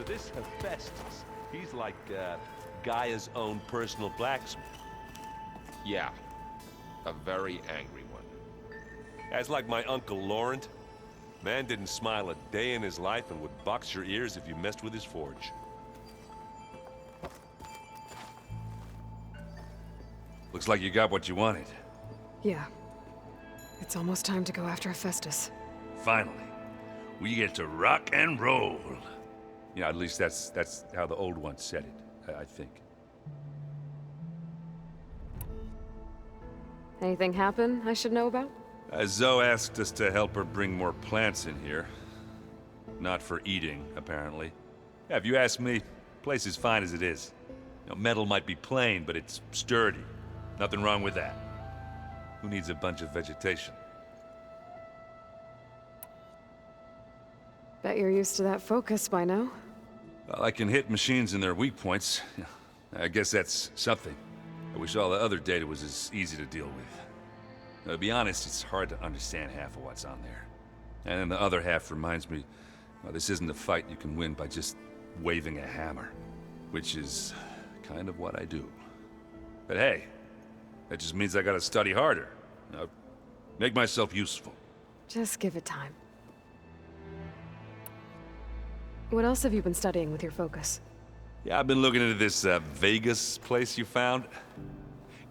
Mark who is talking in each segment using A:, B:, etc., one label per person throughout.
A: So this Hephaestus, he's like Gaia's own personal blacksmith.
B: Yeah, a very angry one.
A: That's like my Uncle Laurent. Man didn't smile a day in his life and would box your ears if you messed with his forge.
C: Looks like you got what you wanted.
D: Yeah. It's almost time to go after Hephaestus.
C: Finally. We get to rock and roll. Yeah, at least that's how the old one said it, I think.
D: Anything happen I should know about?
C: Zoe asked us to help her bring more plants in here. Not for eating, apparently. Yeah, if you ask me, the place is fine as it is. You know, metal might be plain, but it's sturdy. Nothing wrong with that. Who needs a bunch of vegetation?
D: Bet you're used to that focus by now.
C: Well, I can hit machines in their weak points. I guess that's something. I wish all the other data was as easy to deal with. To be honest, it's hard to understand half of what's on there. And then the other half reminds me, well, this isn't a fight you can win by just waving a hammer. Which is kind of what I do. But hey, that just means I gotta study harder. You know, make myself useful.
D: Just give it time. What else have you been studying with your focus?
C: Yeah, I've been looking into this Vegas place you found.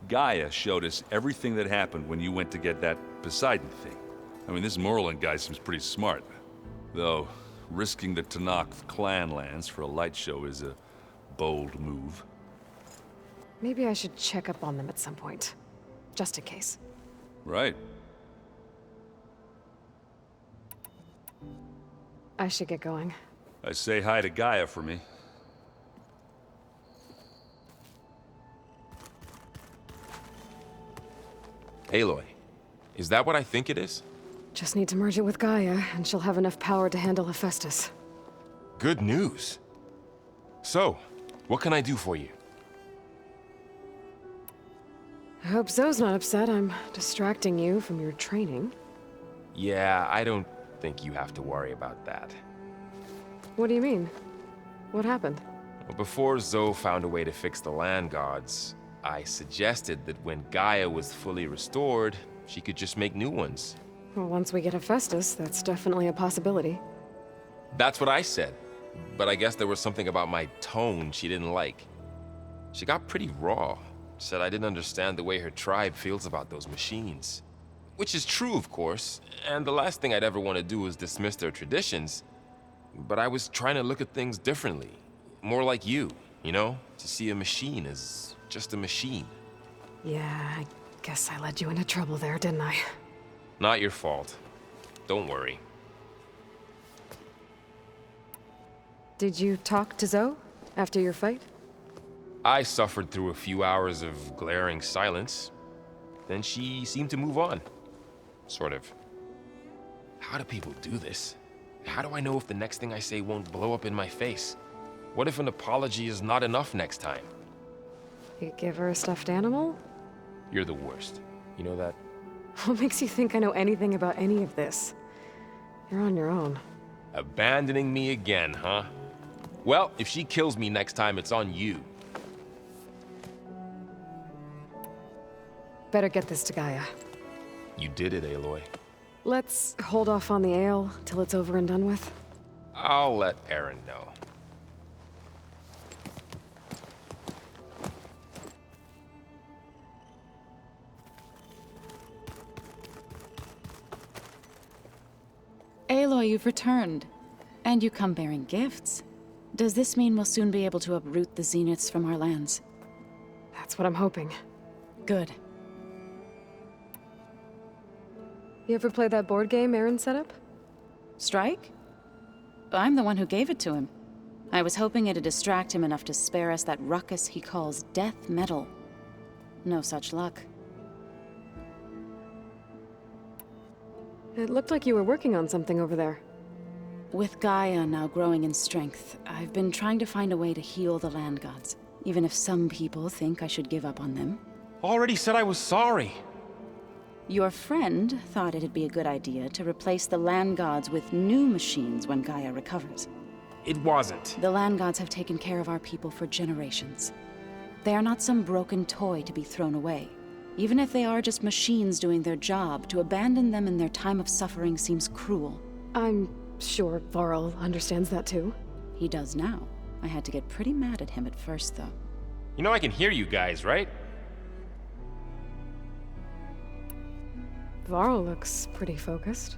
C: Gaia showed us everything that happened when you went to get that Poseidon thing. I mean, this Merlin guy seems pretty smart. Though, risking the Tanakh clan lands for a light show is a bold move.
D: Maybe I should check up on them at some point. Just in case.
C: Right.
D: I should get going.
C: Say hi to Gaia for me.
B: Aloy, is that what I think it is?
D: Just need to merge it with Gaia, and she'll have enough power to handle Hephaestus.
B: Good news. So, what can I do for you?
D: I hope Zoe's not upset I'm distracting you from your training.
B: Yeah, I don't think you have to worry about that.
D: What do you mean? What happened?
B: Well, before Zoe found a way to fix the land gods, I suggested that when Gaia was fully restored, she could just make new ones.
D: Well, once we get Hephaestus, that's definitely a possibility.
B: That's what I said, but I guess there was something about my tone she didn't like. She got pretty raw, said I didn't understand the way her tribe feels about those machines. Which is true, of course, and the last thing I'd ever want to do is dismiss their traditions. But I was trying to look at things differently. More like you know? To see a machine as just a machine.
D: Yeah, I guess I led you into trouble there, didn't I?
B: Not your fault. Don't worry.
D: Did you talk to Zoe after your fight?
B: I suffered through a few hours of glaring silence. Then she seemed to move on. Sort of. How do people do this? How do I know if the next thing I say won't blow up in my face? What if an apology is not enough next time?
D: You give her a stuffed animal?
B: You're the worst. You know that?
D: What makes you think I know anything about any of this? You're on your own.
B: Abandoning me again, huh? Well, if she kills me next time, it's on you.
D: Better get this to Gaia.
B: You did it, Aloy.
D: Let's hold off on the ale till it's over and done with.
B: I'll let Aaron know.
E: Aloy, you've returned. And you come bearing gifts. Does this mean we'll soon be able to uproot the Zeniths from our lands?
D: That's what I'm hoping.
E: Good.
D: You ever play that board game Aaron set up?
E: Strike? I'm the one who gave it to him. I was hoping it'd distract him enough to spare us that ruckus he calls death metal. No such luck.
D: It looked like you were working on something over there.
E: With Gaia now growing in strength, I've been trying to find a way to heal the land gods, even if some people think I should give up on them.
B: Already said I was sorry.
E: Your friend thought it'd be a good idea to replace the land gods with new machines when Gaia recovers.
F: It wasn't.
E: The land gods have taken care of our people for generations. They are not some broken toy to be thrown away. Even if they are just machines doing their job, to abandon them in their time of suffering seems cruel.
D: I'm sure Varl understands that too.
E: He does now. I had to get pretty mad at him at first, though.
F: You know I can hear you guys, right?
D: Varl looks pretty focused.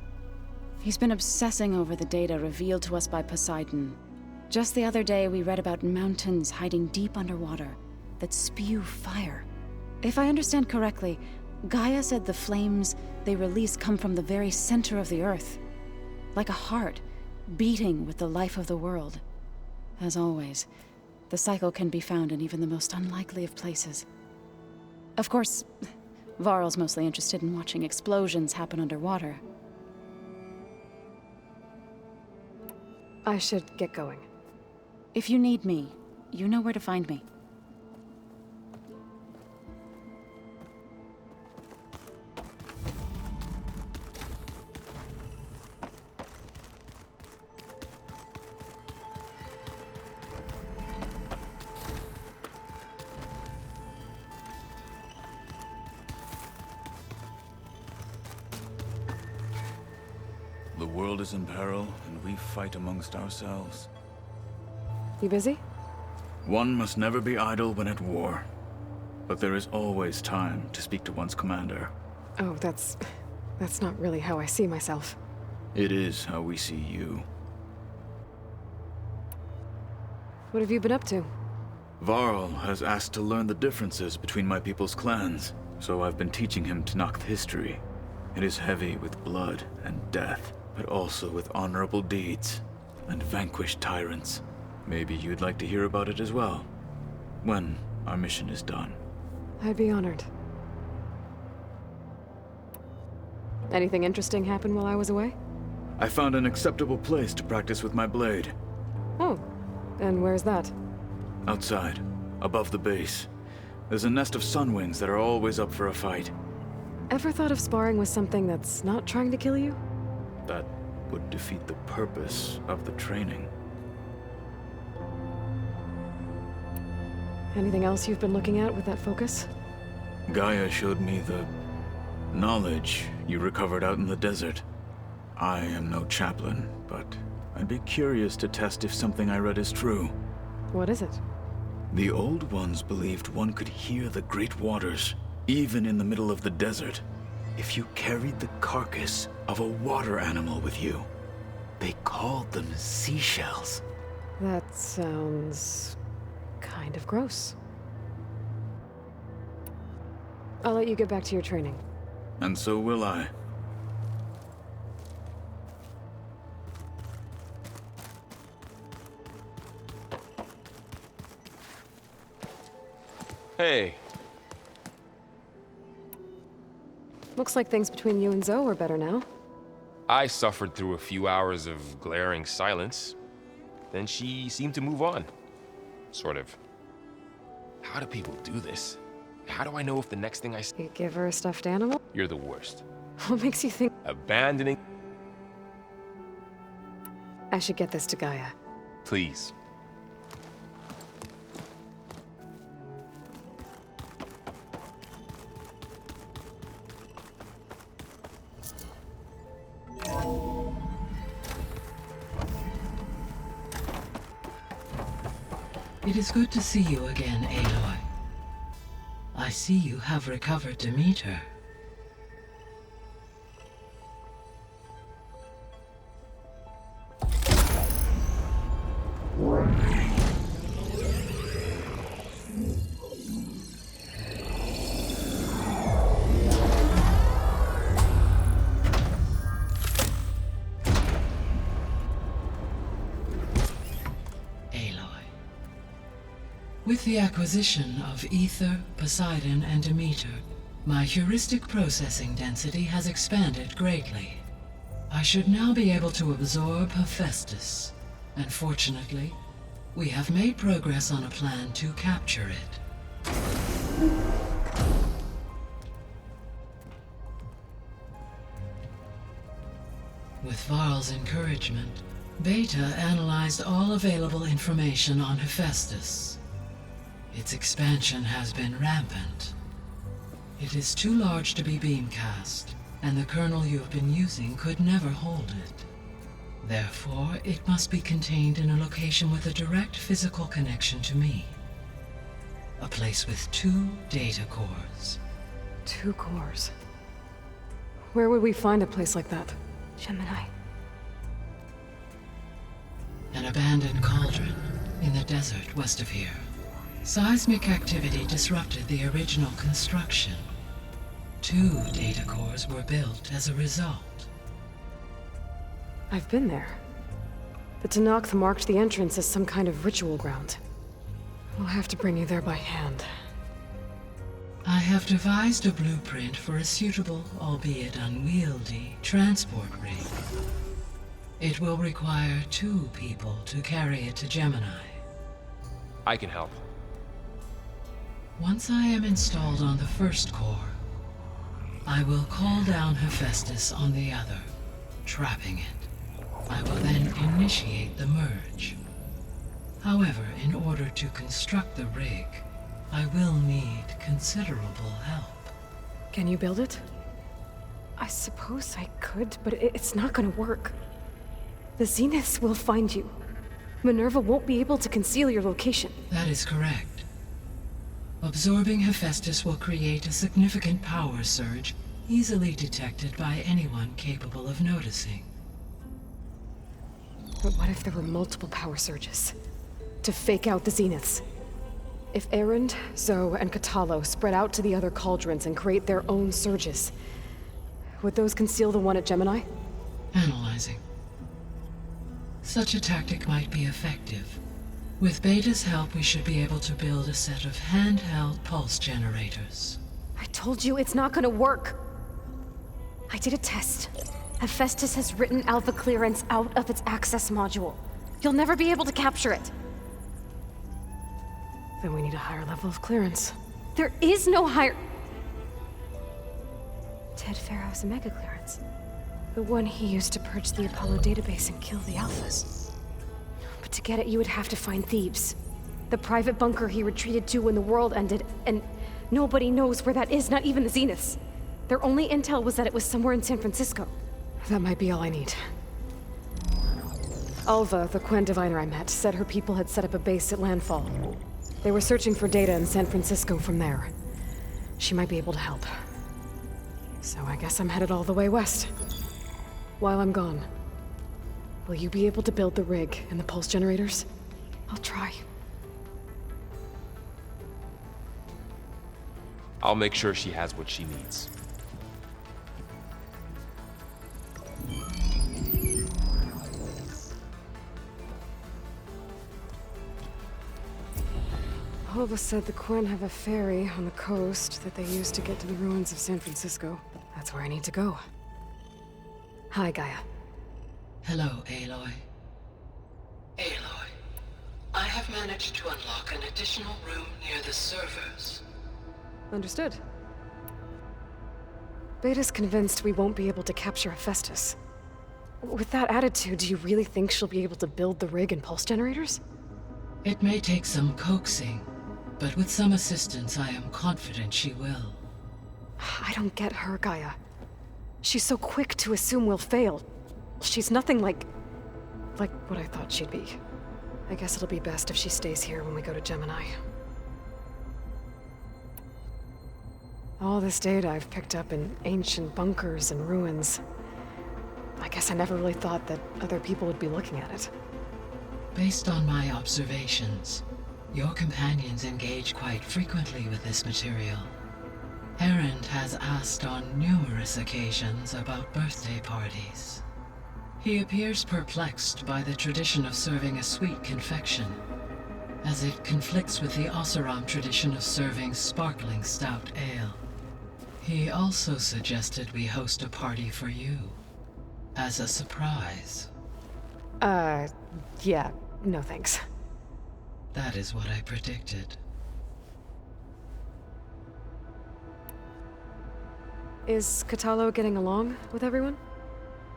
E: He's been obsessing over the data revealed to us by Poseidon. Just the other day, we read about mountains hiding deep underwater that spew fire. If I understand correctly, Gaia said the flames they release come from the very center of the Earth. Like a heart, beating with the life of the world. As always, the cycle can be found in even the most unlikely of places. Of course, Varl's mostly interested in watching explosions happen underwater.
D: I should get going.
E: If you need me, you know where to find me.
G: The world is in peril, and we fight amongst ourselves.
D: You busy?
G: One must never be idle when at war. But there is always time to speak to one's commander.
D: Oh, that's not really how I see myself.
G: It is how we see you.
D: What have you been up to?
G: Varl has asked to learn the differences between my people's clans, so I've been teaching him Tenakth history. It is heavy with blood and death, but also with honorable deeds and vanquished tyrants. Maybe you'd like to hear about it as well, when our mission is done.
D: I'd be honored. Anything interesting happen while I was away?
G: I found an acceptable place to practice with my blade.
D: Oh, and where's that?
G: Outside, above the base. There's a nest of sunwings that are always up for a fight.
D: Ever thought of sparring with something that's not trying to kill you?
G: That would defeat the purpose of the training.
D: Anything else you've been looking at with that focus?
G: Gaia showed me the knowledge you recovered out in the desert. I am no chaplain, but I'd be curious to test if something I read is true.
D: What is it?
G: The old ones believed one could hear the great waters, even in the middle of the desert, if you carried the carcass of a water animal with you. They called them seashells.
D: That sounds kind of gross. I'll let you get back to your training.
G: And so will I.
B: Hey.
D: Looks like things between you and Zoe are better now.
B: I suffered through a few hours of glaring silence. Then she seemed to move on. Sort of. How do people do this? How do I know if the next thing I say...
D: You give her a stuffed animal?
B: You're the worst.
D: What makes you think
B: Abandoning...
D: I should get this to Gaia?
B: Please.
H: It is good to see you again, Aloy. I see you have recovered Demeter. With the acquisition of Ether, Poseidon, and Demeter, my heuristic processing density has expanded greatly. I should now be able to absorb Hephaestus, and fortunately, we have made progress on a plan to capture it. With Varl's encouragement, Beta analyzed all available information on Hephaestus. Its expansion has been rampant. It is too large to be beamcast, and the kernel you have been using could never hold it. Therefore, it must be contained in a location with a direct physical connection to me. A place with 2 data cores.
D: 2 cores. Where would we find a place like that? Gemini.
H: An abandoned cauldron in the desert west of here. Seismic activity disrupted the original construction. 2 data cores were built as a result.
D: I've been there. The Tenakth marked the entrance as some kind of ritual ground. We'll have to bring you there by hand.
H: I have devised a blueprint for a suitable, albeit unwieldy, transport rig. It will require 2 people to carry it to Gemini.
F: I can help.
H: Once I am installed on the first core, I will call down Hephaestus on the other, trapping it. I will then initiate the merge. However, in order to construct the rig, I will need considerable help.
D: Can you build it? I suppose I could, but it's not gonna work. The Zeniths will find you. Minerva won't be able to conceal your location.
H: That is correct. Absorbing Hephaestus will create a significant power surge, easily detected by anyone capable of noticing.
D: But what if there were multiple power surges? To fake out the Zeniths? If Erend, Zoe, and Katalo spread out to the other cauldrons and create their own surges, would those conceal the one at Gemini?
H: Analyzing. Such a tactic might be effective. With Beta's help, we should be able to build a set of handheld pulse generators.
D: I told you it's not gonna work. I did a test. Hephaestus has written Alpha clearance out of its access module. You'll never be able to capture it. Then we need a higher level of clearance. There is no higher... Ted Pharaoh's Omega clearance. The one he used to purge the Apollo database and kill the Alphas. But to get it, you would have to find Thebes. The private bunker he retreated to when the world ended, and nobody knows where that is, not even the Zeniths. Their only intel was that it was somewhere in San Francisco. That might be all I need. Alva, the Quen diviner I met, said her people had set up a base at landfall. They were searching for data in San Francisco from there. She might be able to help. So I guess I'm headed all the way west. While I'm gone, will you be able to build the rig and the pulse generators? I'll try.
F: I'll make sure she has what she needs.
D: Alva said the Quen have a ferry on the coast that they use to get to the ruins of San Francisco. That's where I need to go. Hi, Gaia.
H: Hello, Aloy. Aloy, I have managed to unlock an additional room near the servers.
D: Understood. Beta's convinced we won't be able to capture Hephaestus. With that attitude, do you really think she'll be able to build the rig and pulse generators?
H: It may take some coaxing, but with some assistance, I am confident she will.
D: I don't get her, Gaia. She's so quick to assume we'll fail. She's nothing like what I thought she'd be. I guess it'll be best if she stays here when we go to Gemini. All this data I've picked up in ancient bunkers and ruins. I guess I never really thought that other people would be looking at it.
H: Based on my observations, your companions engage quite frequently with this material. Erend has asked on numerous occasions about birthday parties. He appears perplexed by the tradition of serving a sweet confection, as it conflicts with the Oseram tradition of serving sparkling stout ale. He also suggested we host a party for you, as a surprise.
D: Yeah, no thanks.
H: That is what I predicted.
D: Is Katalo getting along with everyone?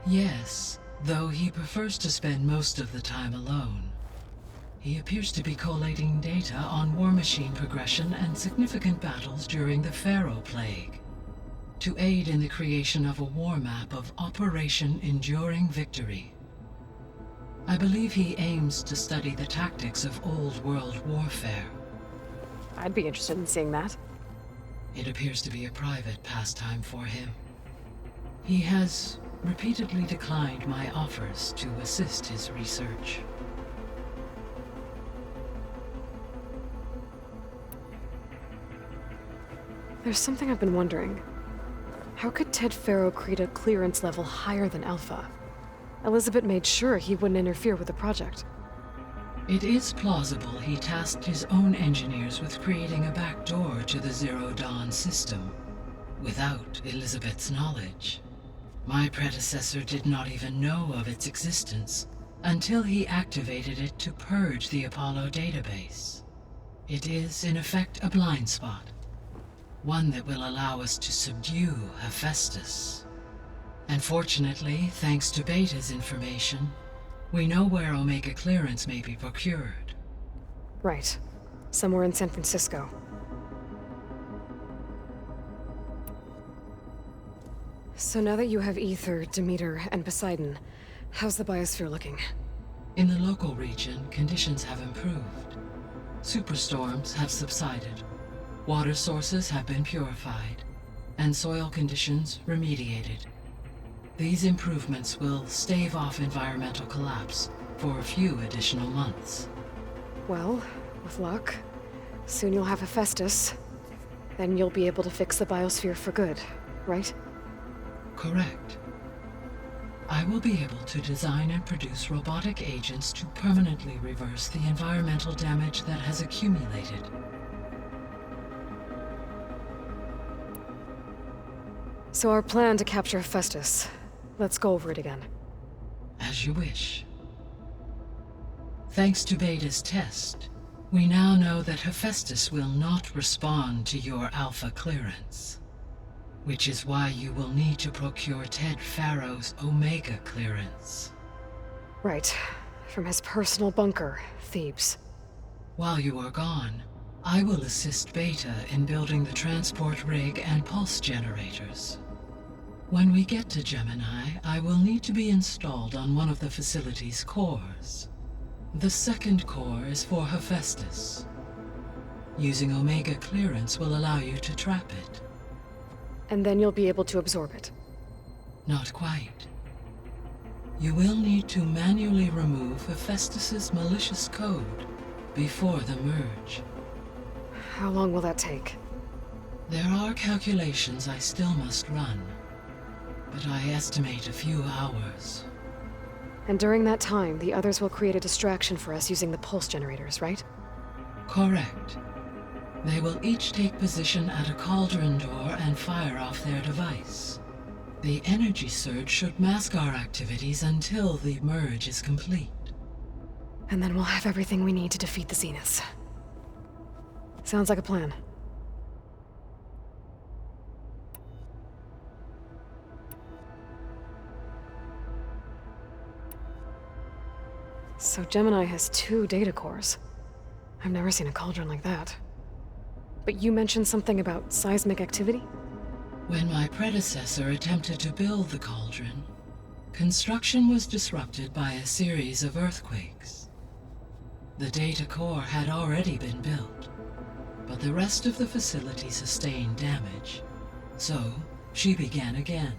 H: Yes, Though he prefers to spend most of the time alone, he appears to be collating data on war machine progression and significant battles during the Pharaoh Plague, to aid in the creation of a war map of Operation Enduring Victory. I believe he aims to study the tactics of Old World warfare.
D: I'd be interested in seeing that.
H: It appears to be a private pastime for him. He has repeatedly declined my offers to assist his research.
D: There's something I've been wondering. How could Ted Faro create a clearance level higher than Alpha? Elizabeth made sure he wouldn't interfere with the project.
H: It is plausible he tasked his own engineers with creating a backdoor to the Zero Dawn system, without Elizabeth's knowledge. My predecessor did not even know of its existence until he activated it to purge the Apollo database. It is, in effect, a blind spot. One that will allow us to subdue Hephaestus. And fortunately, thanks to Beta's information, we know where Omega clearance may be procured.
D: Right. Somewhere in San Francisco. So now that you have Ether, Demeter, and Poseidon, how's the biosphere looking?
H: In the local region, conditions have improved. Superstorms have subsided. Water sources have been purified, and soil conditions remediated. These improvements will stave off environmental collapse for a few additional months.
D: Well, with luck, soon you'll have Hephaestus. Then you'll be able to fix the biosphere for good, right?
H: Correct. I will be able to design and produce robotic agents to permanently reverse the environmental damage that has accumulated.
D: So our plan to capture Hephaestus. Let's go over it again.
H: As you wish. Thanks to Beta's test, we now know that Hephaestus will not respond to your Alpha clearance. Which is why you will need to procure Ted Faro's Omega clearance.
D: Right. From his personal bunker, Thebes.
H: While you are gone, I will assist Beta in building the transport rig and pulse generators. When we get to Gemini, I will need to be installed on one of the facility's cores. The second core is for Hephaestus. Using Omega clearance will allow you to trap it.
D: And then you'll be able to absorb it.
H: Not quite. You will need to manually remove Hephaestus's malicious code before the merge.
D: How long will that take?
H: There are calculations I still must run, but I estimate a few hours.
D: And during that time, the others will create a distraction for us using the pulse generators, right?
H: Correct. They will each take position at a cauldron door and fire off their device. The energy surge should mask our activities until the merge is complete.
D: And then we'll have everything we need to defeat the Zeniths. Sounds like a plan. So Gemini has 2 data cores. I've never seen a cauldron like that. But you mentioned something about seismic activity?
H: When my predecessor attempted to build the cauldron, construction was disrupted by a series of earthquakes. The data core had already been built, but the rest of the facility sustained damage. So, she began again.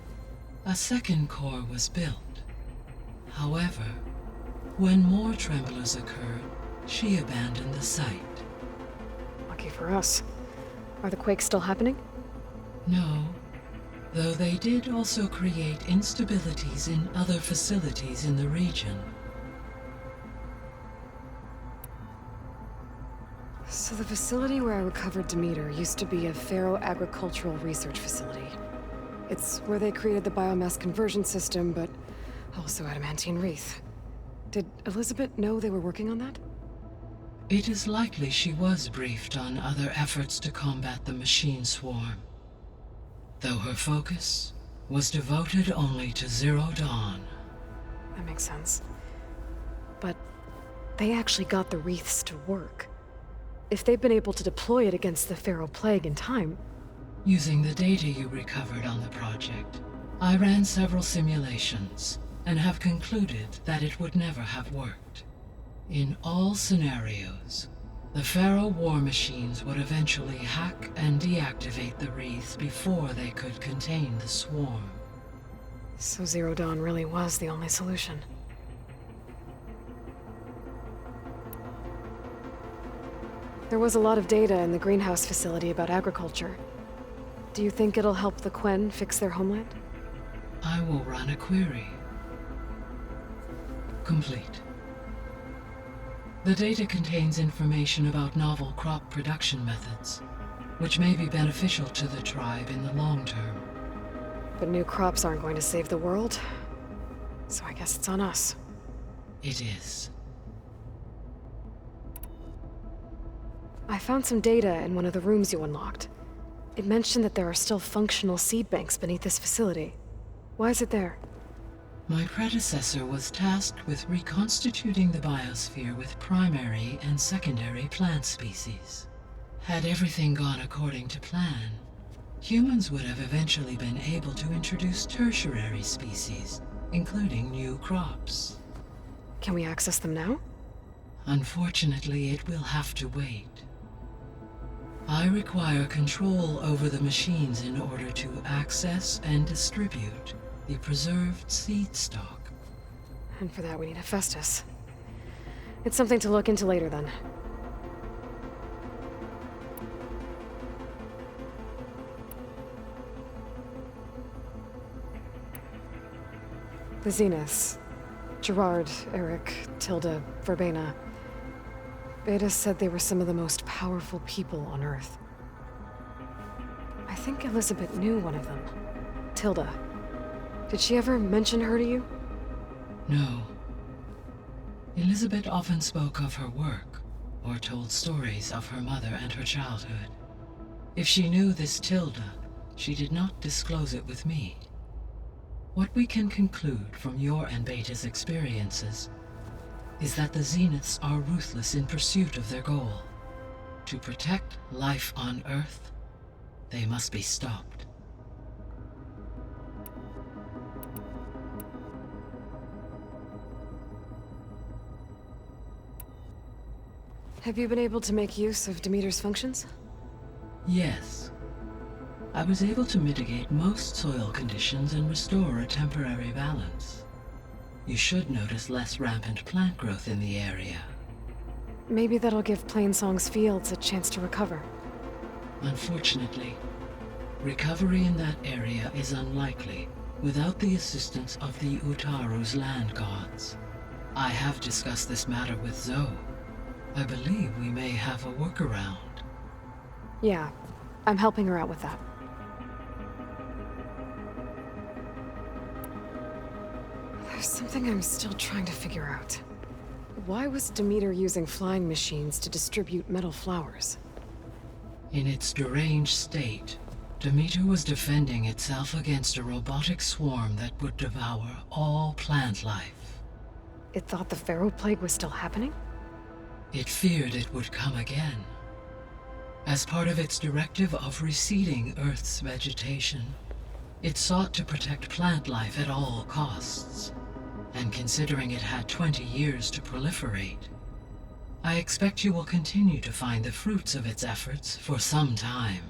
H: A second core was built. However, when more tremblers occurred, she abandoned the site.
D: Lucky for us. Are the quakes still happening?
H: No, though they did also create instabilities in other facilities in the region.
D: So the facility where I recovered Demeter used to be a Pharaoh agricultural research facility. It's where they created the biomass conversion system, but also adamantine wreath. Did Elizabeth know they were working on that?
H: It is likely she was briefed on other efforts to combat the machine swarm, though her focus was devoted only to Zero Dawn.
D: that makes sense. But they actually got the wreaths to work. If they've been able to deploy it against the Pharaoh Plague in time...
H: Using the data you recovered on the project, I ran several simulations and have concluded that it would never have worked. In all scenarios, the Pharaoh war machines would eventually hack and deactivate the wreaths before they could contain the swarm.
D: So Zero Dawn really was the only solution. There was a lot of data in the greenhouse facility about agriculture. Do you think it'll help the Quen fix their homeland?
H: I will run a query. Complete. The data contains information about novel crop production methods, which may be beneficial to the tribe in the long term.
D: But new crops aren't going to save the world, so I guess it's on us.
H: It is.
D: I found some data in one of the rooms you unlocked. It mentioned that there are still functional seed banks beneath this facility. Why is it there?
H: My predecessor was tasked with reconstituting the biosphere with primary and secondary plant species. Had everything gone according to plan, humans would have eventually been able to introduce tertiary species, including new crops.
D: Can we access them now?
H: Unfortunately, it will have to wait. I require control over the machines in order to access and distribute the preserved seed stock.
D: And for that we need Hephaestus. It's something to look into later then. The Zeniths. Gerard, Eric, Tilda, Verbena. Beta said they were some of the most powerful people on Earth. I think Elizabeth knew one of them. Tilda. Did she ever mention her to you?
H: No. Elizabeth often spoke of her work, or told stories of her mother and her childhood. If she knew this Tilda, she did not disclose it with me. What we can conclude from your and Beta's experiences is that the Zeniths are ruthless in pursuit of their goal. To protect life on Earth, they must be stopped.
D: Have you been able to make use of Demeter's functions?
H: Yes. I was able to mitigate most soil conditions and restore a temporary balance. You should notice less rampant plant growth in the area.
D: Maybe that'll give Plainsong's fields a chance to recover.
H: Unfortunately, recovery in that area is unlikely without the assistance of the Utaru's land gods. I have discussed this matter with Zoe. I believe we may have a workaround.
D: Yeah, I'm helping her out with that. There's something I'm still trying to figure out. Why was Demeter using flying machines to distribute metal flowers?
H: In its deranged state, Demeter was defending itself against a robotic swarm that would devour all plant life.
D: It thought the Pharaoh Plague was still happening?
H: It feared it would come again. As part of its directive of reseeding Earth's vegetation, it sought to protect plant life at all costs. And considering it had 20 years to proliferate, I expect you will continue to find the fruits of its efforts for some time.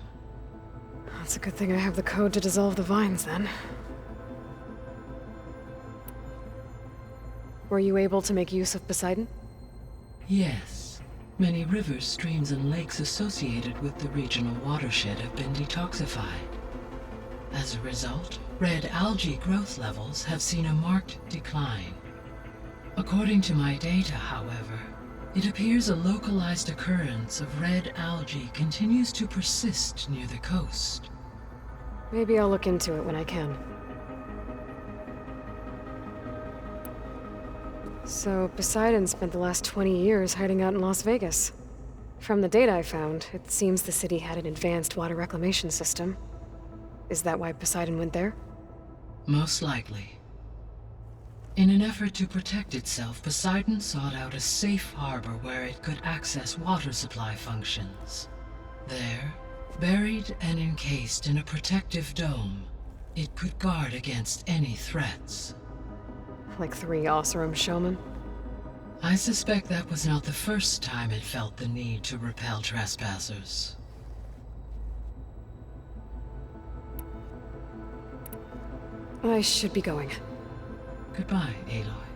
D: That's a good thing I have the code to dissolve the vines, then. Were you able to make use of Poseidon?
H: Yes. Many rivers, streams, and lakes associated with the regional watershed have been detoxified. As a result, red algae growth levels have seen a marked decline. According to my data, however, it appears a localized occurrence of red algae continues to persist near the coast.
D: Maybe I'll look into it when I can. So, Poseidon spent the last 20 years hiding out in Las Vegas. From the data I found, it seems the city had an advanced water reclamation system. Is that why Poseidon went there?
H: Most likely. In an effort to protect itself, Poseidon sought out a safe harbor where it could access water supply functions. There, buried and encased in a protective dome, it could guard against any threats.
D: Like 3 Oseram showmen?
H: I suspect that was not the first time it felt the need to repel trespassers.
D: I should be going.
H: Goodbye, Aloy.